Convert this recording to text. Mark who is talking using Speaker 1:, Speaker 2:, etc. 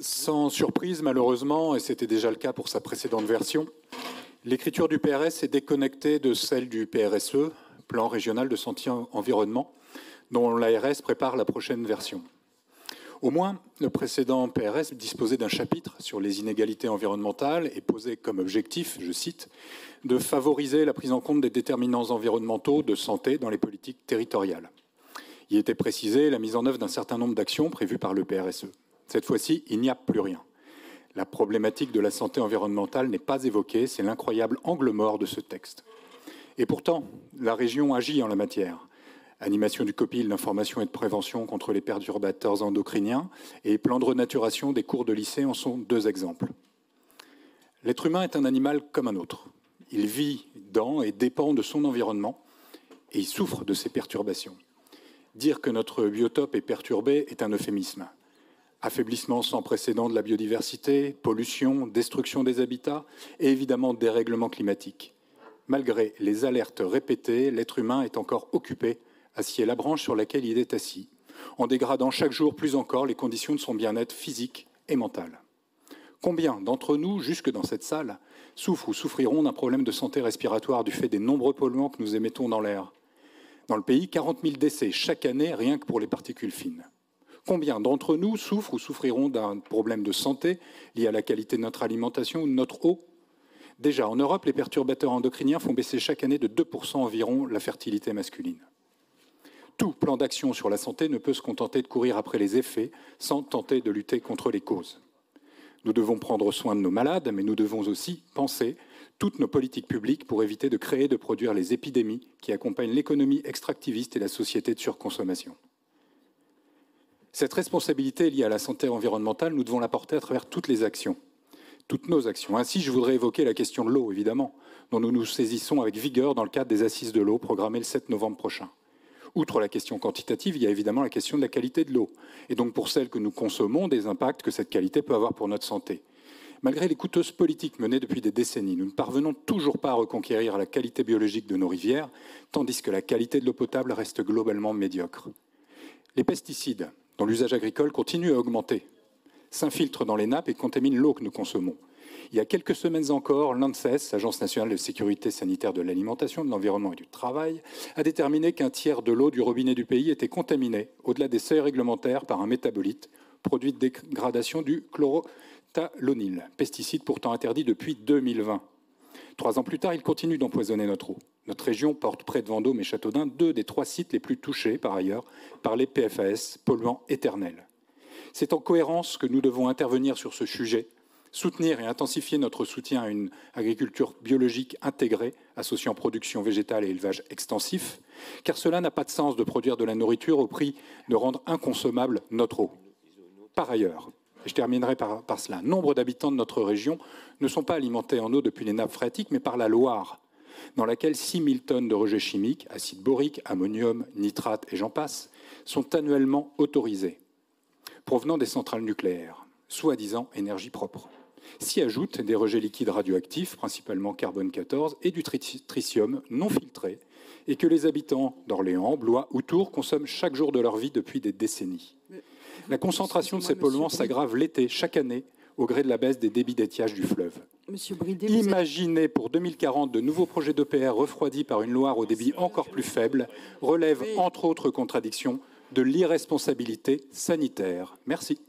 Speaker 1: Sans surprise, malheureusement, et c'était déjà le cas pour sa précédente version, l'écriture du PRS est déconnectée de celle du PRSE, Plan régional de santé environnement, dont l'ARS prépare la prochaine version. Au moins, le précédent PRS disposait d'un chapitre sur les inégalités environnementales et posait comme objectif, je cite, de favoriser la prise en compte des déterminants environnementaux de santé dans les politiques territoriales. Il était précisé la mise en œuvre d'un certain nombre d'actions prévues par le PRSE. Cette fois-ci, il n'y a plus rien. La problématique de la santé environnementale n'est pas évoquée, c'est l'incroyable angle mort de ce texte. Et pourtant, la région agit en la matière. Animation du COPIL d'information et de prévention contre les perturbateurs endocriniens et plan de renaturation des cours de lycée en sont deux exemples. L'être humain est un animal comme un autre. Il vit dans et dépend de son environnement et il souffre de ces perturbations. Dire que notre biotope est perturbé est un euphémisme. Affaiblissement sans précédent de la biodiversité, pollution, destruction des habitats et évidemment dérèglement climatique. Malgré les alertes répétées, l'être humain est encore occupé à scier la branche sur laquelle il est assis, en dégradant chaque jour plus encore les conditions de son bien-être physique et mental. Combien d'entre nous, jusque dans cette salle, souffrent ou souffriront d'un problème de santé respiratoire du fait des nombreux polluants que nous émettons dans l'air ? Dans le pays, 40 000 décès chaque année, rien que pour les particules fines. Combien d'entre nous souffrent ou souffriront d'un problème de santé lié à la qualité de notre alimentation ou de notre eau ? Déjà, en Europe, les perturbateurs endocriniens font baisser chaque année de 2% environ la fertilité masculine. Tout plan d'action sur la santé ne peut se contenter de courir après les effets sans tenter de lutter contre les causes. Nous devons prendre soin de nos malades, mais nous devons aussi penser toutes nos politiques publiques pour éviter de créer et de produire les épidémies qui accompagnent l'économie extractiviste et la société de surconsommation. Cette responsabilité liée à la santé environnementale, nous devons la porter à travers toutes les actions, toutes nos actions. Ainsi, je voudrais évoquer la question de l'eau, évidemment, dont nous nous saisissons avec vigueur dans le cadre des Assises de l'eau programmées le 7 novembre prochain. Outre la question quantitative, il y a évidemment la question de la qualité de l'eau, et donc pour celle que nous consommons, des impacts que cette qualité peut avoir pour notre santé. Malgré les coûteuses politiques menées depuis des décennies, nous ne parvenons toujours pas à reconquérir la qualité biologique de nos rivières, tandis que la qualité de l'eau potable reste globalement médiocre. Les pesticides, dont l'usage agricole continue à augmenter, s'infiltrent dans les nappes et contaminent l'eau que nous consommons. Il y a quelques semaines encore, l'ANSES, Agence nationale de sécurité sanitaire de l'alimentation, de l'environnement et du travail, a déterminé qu'un tiers de l'eau du robinet du pays était contaminée, au-delà des seuils réglementaires, par un métabolite, produit de dégradation du chlorothalonil, pesticide pourtant interdit depuis 2020. 3 ans plus tard, il continue d'empoisonner notre eau. Notre région porte près de Vendôme et Châteaudun 2 des 3 sites les plus touchés, par ailleurs, par les PFAS, polluants éternels. C'est en cohérence que nous devons intervenir sur ce sujet, soutenir et intensifier notre soutien à une agriculture biologique intégrée, associant production végétale et élevage extensif, car cela n'a pas de sens de produire de la nourriture au prix de rendre inconsommable notre eau. Par ailleurs, et je terminerai par cela, nombre d'habitants de notre région ne sont pas alimentés en eau depuis les nappes phréatiques, mais par la Loire, dans laquelle 6 000 tonnes de rejets chimiques, acide borique, ammonium, nitrate et j'en passe, sont annuellement autorisés, provenant des centrales nucléaires, soi-disant énergie propre. S'y ajoutent des rejets liquides radioactifs, principalement carbone 14, et du tritium non filtré, et que les habitants d'Orléans, Blois ou Tours consomment chaque jour de leur vie depuis des décennies. La concentration de ces polluants s'aggrave l'été, chaque année, au gré de la baisse des débits d'étiage du fleuve. Imaginez pour 2040 de nouveaux projets d'EPR refroidis par une Loire au débit encore plus faible relève, entre autres contradictions, de l'irresponsabilité sanitaire. Merci.